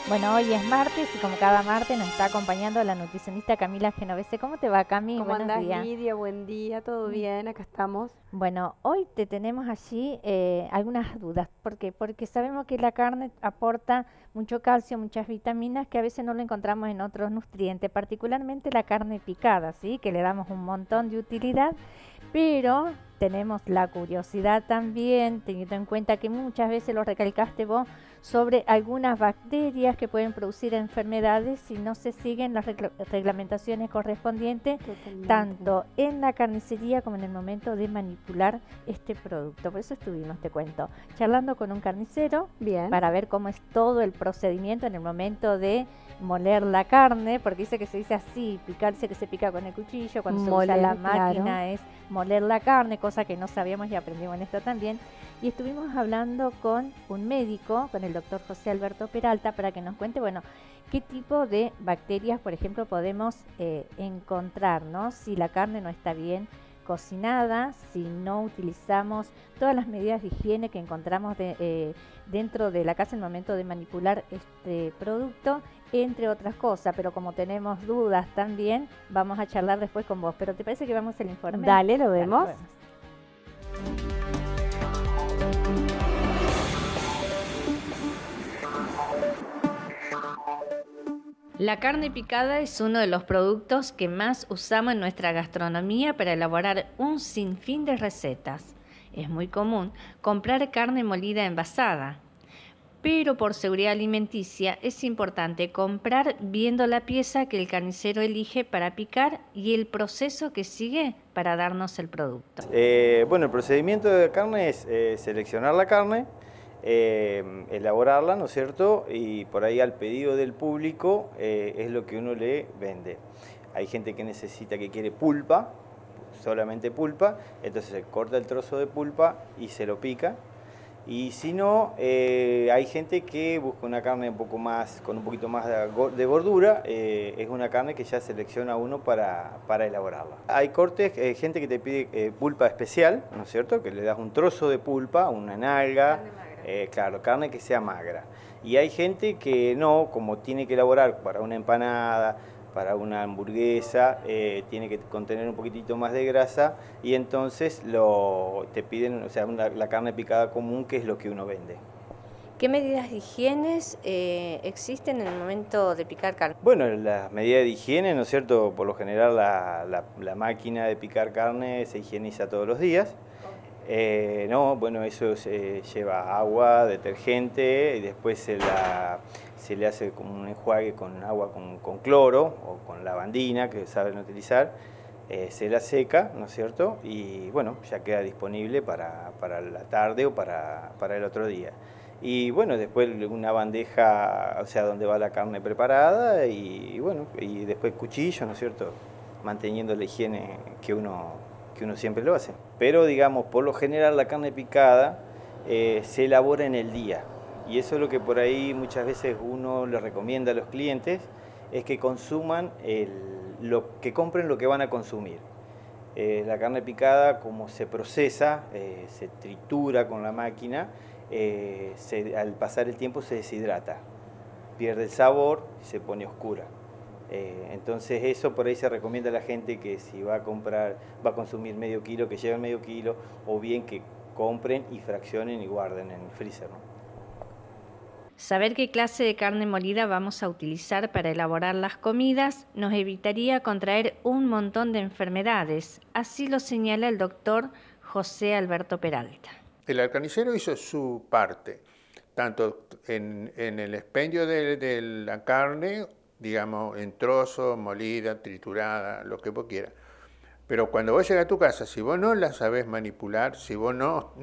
Bueno, hoy es martes y como cada martes nos está acompañando la nutricionista Camila Genovese. ¿Cómo te va, Cami? ¿Cómo Buenos andás, días. Lidia? Buen día, ¿todo Mm. bien? Acá estamos. Bueno, hoy te tenemos allí algunas dudas. ¿Por qué? Porque sabemos que la carne aporta mucho calcio, muchas vitaminas que a veces no lo encontramos en otros nutrientes, particularmente la carne picada, ¿sí? Que le damos un montón de utilidad, pero tenemos la curiosidad también, teniendo en cuenta que muchas veces lo recalcaste vos, sobre algunas bacterias que pueden producir enfermedades si no se siguen las reglamentaciones correspondientes, Totalmente. tanto en la carnicería como en el momento de manipular este producto. Por eso estuvimos, te cuento, charlando con un carnicero Bien. para ver cómo es todo el procedimiento en el momento de moler la carne, porque dice que se dice así, picar, dice que se pica con el cuchillo, cuando se usa la Moler, claro. máquina es moler la carne, cosa que no sabíamos y aprendimos en esto también. Y estuvimos hablando con un médico, con el doctor José Alberto Peralta, para que nos cuente, bueno, qué tipo de bacterias, por ejemplo, podemos encontrar, ¿no? Si la carne no está bien cocinada, si no utilizamos todas las medidas de higiene que encontramos dentro de la casa en el momento de manipular este producto, entre otras cosas. Pero como tenemos dudas también, vamos a charlar después con vos. ¿Pero te parece que vamos al informe? Dale, lo Dale, lo vemos. vemos. La carne picada es uno de los productos que más usamos en nuestra gastronomía para elaborar un sinfín de recetas. Es muy común comprar carne molida envasada, pero por seguridad alimenticia es importante comprar viendo la pieza que el carnicero elige para picar y el proceso que sigue para darnos el producto. Bueno, el procedimiento de carne es seleccionar la carne, elaborarla, ¿no es cierto? Y por ahí al pedido del público es lo que uno le vende. Hay gente que necesita, que quiere pulpa, solamente pulpa, entonces se corta el trozo de pulpa y se lo pica. Y si no, hay gente que busca una carne un poco más, con un poquito más de gordura, es una carne que ya selecciona uno para elaborarla. Hay cortes, gente que te pide pulpa especial, ¿no es cierto? Que le das un trozo de pulpa, una nalga, claro, carne que sea magra. Y hay gente que no, como tiene que elaborar para una empanada, para una hamburguesa, tiene que contener un poquitito más de grasa y entonces te piden, o sea, la carne picada común, que es lo que uno vende. ¿Qué medidas de higiene existen en el momento de picar carne? Bueno, las medidas de higiene, ¿no es cierto? Por lo general la máquina de picar carne se higieniza todos los días. No, bueno, eso se lleva agua, detergente, y después se le hace como un enjuague con agua con cloro o con lavandina, que saben utilizar, se la seca, ¿no es cierto? Y bueno, ya queda disponible para la tarde o para el otro día. Y bueno, después una bandeja, o sea, donde va la carne preparada y bueno, y después cuchillo, ¿no es cierto? Manteniendo la higiene que uno siempre lo hace. Pero digamos, por lo general la carne picada se elabora en el día. Y eso es lo que por ahí muchas veces uno le recomienda a los clientes, es que consuman, que compren lo que van a consumir. La carne picada, como se procesa, se tritura con la máquina, al pasar el tiempo se deshidrata, pierde el sabor y se pone oscura. Entonces eso por ahí se recomienda a la gente que si va a comprar, va a consumir medio kilo, que lleven medio kilo, o bien que compren y fraccionen y guarden en el freezer, ¿no? Saber qué clase de carne molida vamos a utilizar para elaborar las comidas nos evitaría contraer un montón de enfermedades. Así lo señala el doctor José Alberto Peralta. El carnicero hizo su parte, tanto en el expendio de la carne, digamos, en trozo, molida, triturada, lo que vos quieras. Pero cuando vos llegas a tu casa, si vos no la sabés manipular, si vos no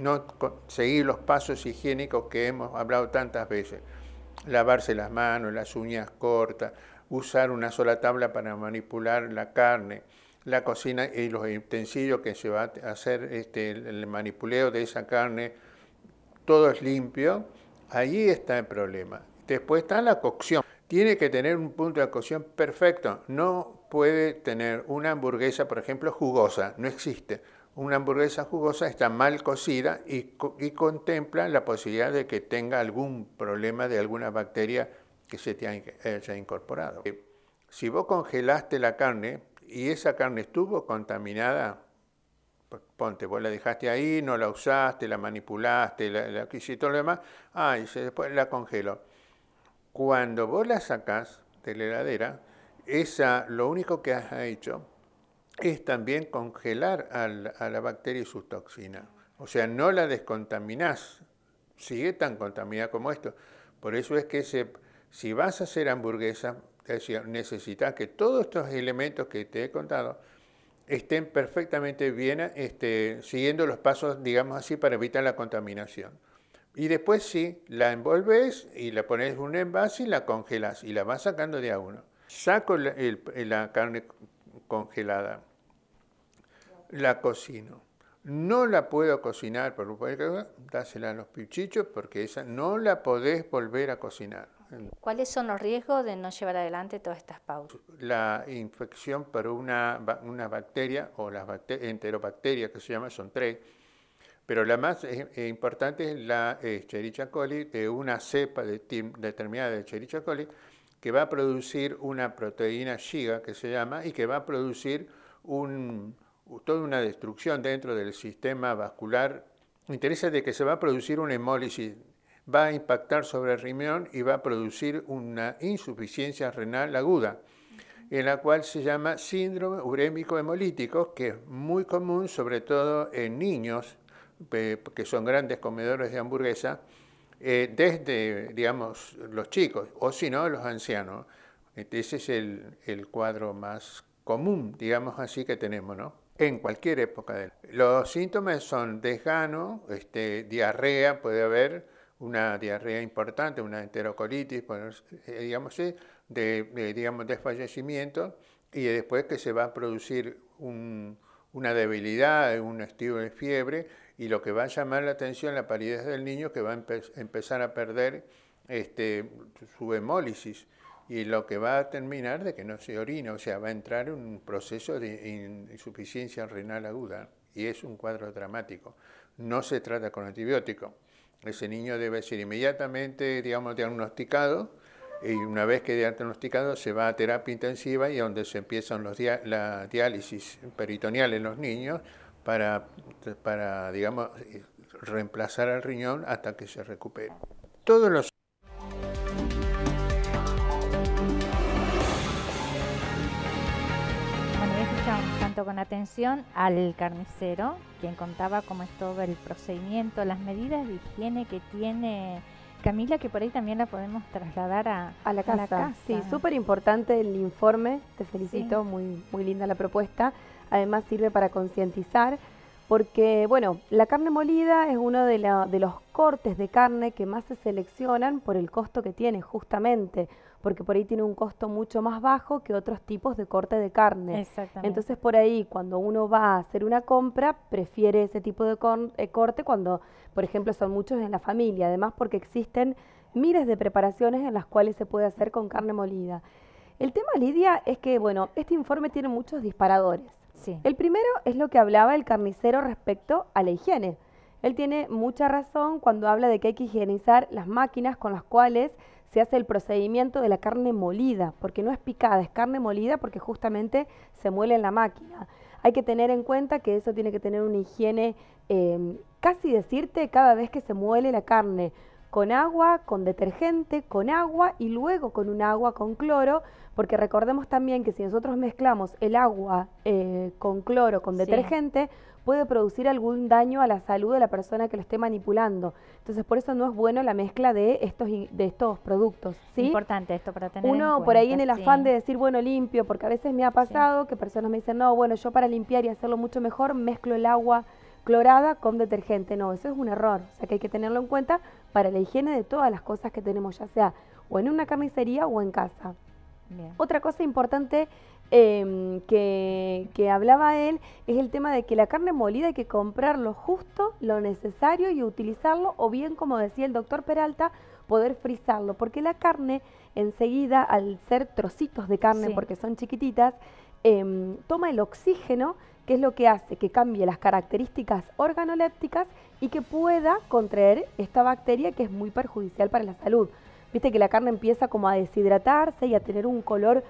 seguís los pasos higiénicos que hemos hablado tantas veces, lavarse las manos, las uñas cortas, usar una sola tabla para manipular la carne, la cocina y los utensilios que se va a hacer el manipuleo de esa carne, todo es limpio, ahí está el problema. Después está la cocción. Tiene que tener un punto de cocción perfecto. No puede tener una hamburguesa, por ejemplo, jugosa. No existe. Una hamburguesa jugosa está mal cocida y contempla la posibilidad de que tenga algún problema de alguna bacteria que se te haya incorporado. Si vos congelaste la carne y esa carne estuvo contaminada, ponte, vos la dejaste ahí, no la usaste, la manipulaste, la hiciste todo lo demás, y después la congelo. Cuando vos la sacás de la heladera, lo único que has hecho es también congelar a la bacteria y sus toxinas. O sea, no la descontaminás, sigue tan contaminada como esto. Por eso es que si vas a hacer hamburguesa, es decir, necesitas que todos estos elementos que te he contado estén perfectamente bien, siguiendo los pasos, digamos así, para evitar la contaminación. Y después sí, la envolves y la pones en un envase y la congelas y la vas sacando de a uno. Saco la carne congelada, la cocino. No la puedo cocinar, dásela a los pichichos porque esa no la podés volver a cocinar. ¿Cuáles son los riesgos de no llevar adelante todas estas pautas? La infección por una bacteria, o las enterobacterias que se llaman, son 3, pero la más importante es la Escherichia coli, de una cepa determinada de Escherichia coli, que va a producir una proteína Shiga, que se llama, y que va a producir toda una destrucción dentro del sistema vascular. Me interesa de que se va a producir una hemólisis, va a impactar sobre el riñón y va a producir una insuficiencia renal aguda, en la cual se llama síndrome urémico hemolítico, que es muy común, sobre todo en niños, que son grandes comedores de hamburguesa, desde, digamos, los chicos, o si no, los ancianos. Ese es el cuadro más común, digamos así, que tenemos, ¿no? En cualquier época. Los síntomas son desgano, diarrea, puede haber una diarrea importante, una enterocolitis, digamos, digamos, desfallecimiento, y después que se va a producir una debilidad, un estilo de fiebre, y lo que va a llamar la atención, la palidez del niño, que va a empezar a perder su hemólisis, y lo que va a terminar de que no se orina, o sea, va a entrar en un proceso de insuficiencia renal aguda, y es un cuadro dramático. No se trata con antibiótico. Ese niño debe ser inmediatamente, digamos, diagnosticado, y una vez que diagnosticado se va a terapia intensiva, y donde se empiezan la diálisis peritoneal en los niños para, digamos, reemplazar al riñón hasta que se recupere. Todos los tanto con atención al carnicero, quien contaba cómo es todo el procedimiento, las medidas de higiene que tiene Camila, que por ahí también la podemos trasladar a la casa. Sí, súper importante el informe, te felicito, sí. Muy linda la propuesta. Además sirve para concientizar, porque bueno, la carne molida es uno de los cortes de carne que más se seleccionan por el costo que tiene, justamente, porque por ahí tiene un costo mucho más bajo que otros tipos de corte de carne. Exactamente. Entonces por ahí cuando uno va a hacer una compra, prefiere ese tipo de corte cuando, por ejemplo, son muchos en la familia, además porque existen miles de preparaciones en las cuales se puede hacer con carne molida. El tema, Lidia, es que, bueno, este informe tiene muchos disparadores. Sí. El primero es lo que hablaba el carnicero respecto a la higiene. Él tiene mucha razón cuando habla de que hay que higienizar las máquinas con las cuales se hace el procedimiento de la carne molida, porque no es picada, es carne molida porque justamente se muele en la máquina. Hay que tener en cuenta que eso tiene que tener una higiene, casi decirte, cada vez que se muele la carne, con agua, con detergente, con agua y luego con un agua con cloro, porque recordemos también que si nosotros mezclamos el agua con cloro, con detergente, puede producir algún daño a la salud de la persona que lo esté manipulando. Entonces, por eso no es bueno la mezcla de estos productos, ¿sí? Importante esto para tener en Uno cuenta, por ahí en el afán de decir, bueno, limpio, porque a veces me ha pasado que personas me dicen, no, bueno, yo para limpiar y hacerlo mucho mejor, mezclo el agua clorada con detergente. No, eso es un error. O sea que hay que tenerlo en cuenta para la higiene de todas las cosas que tenemos, ya sea o en una carnicería o en casa. Bien. Otra cosa importante que hablaba él es el tema de que la carne molida hay que comprar lo justo, lo necesario y utilizarlo, o bien, como decía el doctor Peralta, poder frizarlo, porque la carne enseguida, al ser trocitos de carne, porque son chiquititas, toma el oxígeno, que es lo que hace que cambie las características organolépticas y que pueda contraer esta bacteria que es muy perjudicial para la salud. viste que la carne empieza como a deshidratarse y a tener un color,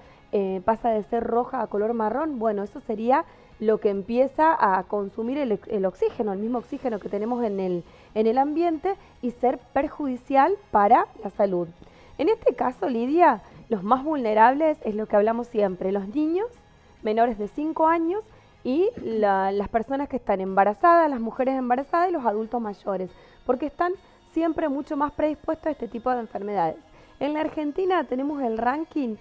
pasa de ser roja a color marrón. Bueno, eso sería lo que empieza a consumir el oxígeno, el mismo oxígeno que tenemos en el ambiente, y ser perjudicial para la salud. En este caso, Lidia, los más vulnerables es lo que hablamos siempre, los niños menores de 5 años y las personas que están embarazadas, las mujeres embarazadas y los adultos mayores, porque están siempre mucho más predispuestos a este tipo de enfermedades. En la Argentina tenemos el ranking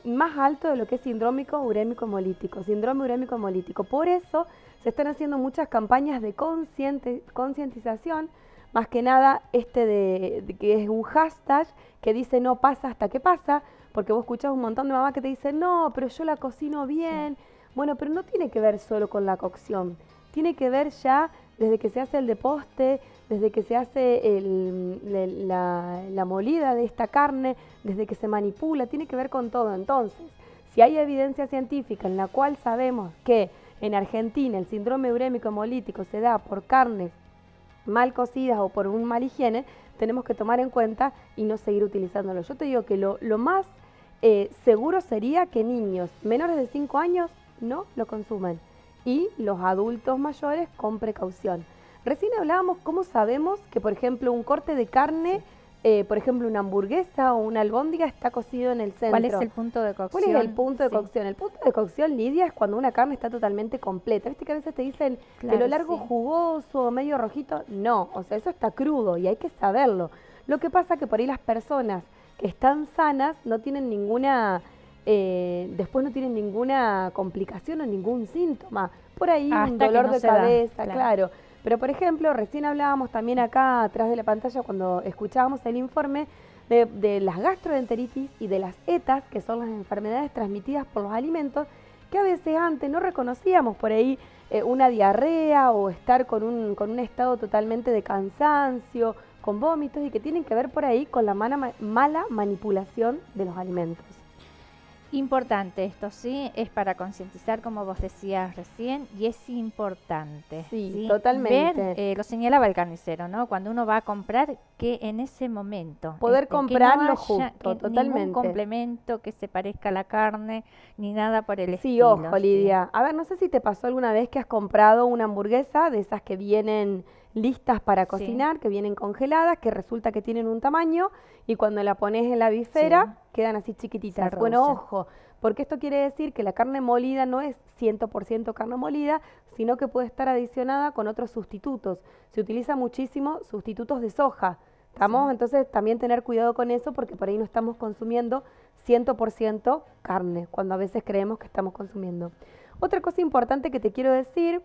más alto de lo que es síndrome urémico hemolítico. Por eso se están haciendo muchas campañas de concientización, más que nada de que es un hashtag que dice no pasa hasta que pasa, porque vos escuchás un montón de mamás que te dicen no, pero yo la cocino bien. Sí. Bueno, pero no tiene que ver solo con la cocción, tiene que ver ya desde que se hace el deposte, desde que se hace la molida de esta carne, desde que se manipula, tiene que ver con todo. Entonces, si hay evidencia científica en la cual sabemos que en Argentina el síndrome urémico hemolítico se da por carnes mal cocidas o por un mal higiene, tenemos que tomar en cuenta y no seguir utilizándolo. Yo te digo que lo más seguro sería que niños menores de 5 años no lo consuman y los adultos mayores con precaución. Recién hablábamos cómo sabemos que, por ejemplo, un corte de carne, por ejemplo, una hamburguesa o una albóndiga está cocido en el centro. ¿Cuál es el punto de cocción? ¿Cuál es el punto de cocción? El punto de cocción, Lidia, es cuando una carne está totalmente completa. ¿Viste que a veces te dicen de lo largo jugoso o medio rojito? No, o sea, eso está crudo y hay que saberlo. Lo que pasa es que por ahí las personas que están sanas no tienen ninguna... después no tienen ninguna complicación o ningún síntoma. Por ahí un dolor de cabeza, claro. Pero, por ejemplo, recién hablábamos también acá atrás de la pantalla cuando escuchábamos el informe de las gastroenteritis y de las ETAs, que son las enfermedades transmitidas por los alimentos, que a veces antes no reconocíamos por ahí una diarrea o estar con un estado totalmente de cansancio, con vómitos, y que tienen que ver por ahí con la mala manipulación de los alimentos. Importante esto, sí, es para concientizar, como vos decías recién, y es importante. Sí, totalmente. Ver, lo señalaba el carnicero, ¿no? Cuando uno va a comprar, que en ese momento... poder comprarlo no justo, totalmente. Ningún complemento que se parezca a la carne, ni nada por el estilo. Sí, ojo, Lidia. A ver, no sé si te pasó alguna vez que has comprado una hamburguesa de esas que vienen listas para cocinar, que vienen congeladas, que resulta que tienen un tamaño, y cuando la pones en la bifera quedan así chiquititas. Bueno, ojo, porque esto quiere decir que la carne molida no es 100% carne molida, sino que puede estar adicionada con otros sustitutos. Se utiliza muchísimo sustitutos de soja, ¿estamos? Entonces también tener cuidado con eso, porque por ahí no estamos consumiendo 100% carne, cuando a veces creemos que estamos consumiendo. Otra cosa importante que te quiero decir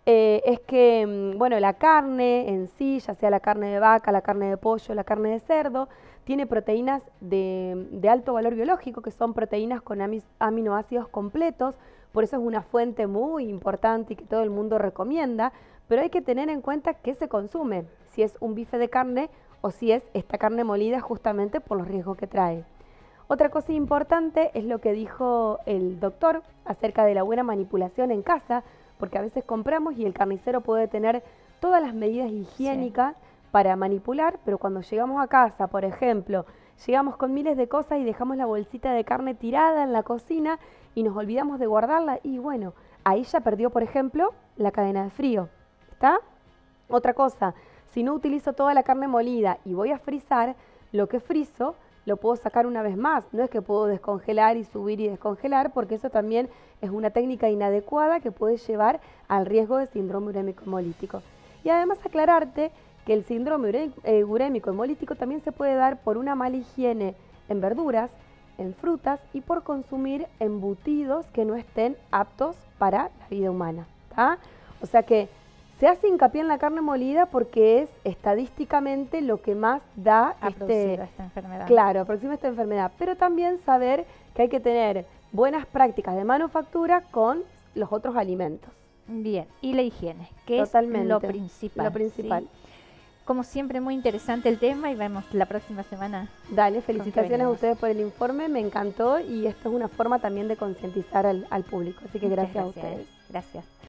es que, bueno, la carne en sí, ya sea la carne de vaca, la carne de pollo, la carne de cerdo, tiene proteínas de alto valor biológico, que son proteínas con aminoácidos completos, por eso es una fuente muy importante y que todo el mundo recomienda, pero hay que tener en cuenta qué se consume, si es un bife de carne o si es esta carne molida, justamente por los riesgos que trae. Otra cosa importante es lo que dijo el doctor acerca de la buena manipulación en casa, porque a veces compramos y el carnicero puede tener todas las medidas higiénicas para manipular, pero cuando llegamos a casa, por ejemplo, llegamos con miles de cosas y dejamos la bolsita de carne tirada en la cocina y nos olvidamos de guardarla, y bueno, ahí ya perdió, por ejemplo, la cadena de frío, ¿está? Otra cosa, si no utilizo toda la carne molida y voy a frizar, lo que frizo lo puedo sacar una vez más, no es que puedo descongelar y subir y descongelar, porque eso también es una técnica inadecuada que puede llevar al riesgo de síndrome urémico hemolítico. Y además aclararte que el síndrome urémico hemolítico también se puede dar por una mala higiene en verduras, en frutas y por consumir embutidos que no estén aptos para la vida humana, ¿tá? O sea que se hace hincapié en la carne molida porque es estadísticamente lo que más da esta enfermedad. Claro, aproxima esta enfermedad. Pero también saber que hay que tener buenas prácticas de manufactura con los otros alimentos. Bien, y la higiene, que Totalmente. Es lo principal. Lo principal. ¿Sí? Como siempre, muy interesante el tema y vemos la próxima semana. Dale, felicitaciones a ustedes por el informe, me encantó, y esto es una forma también de concientizar al público. Así que gracias a ustedes. Gracias.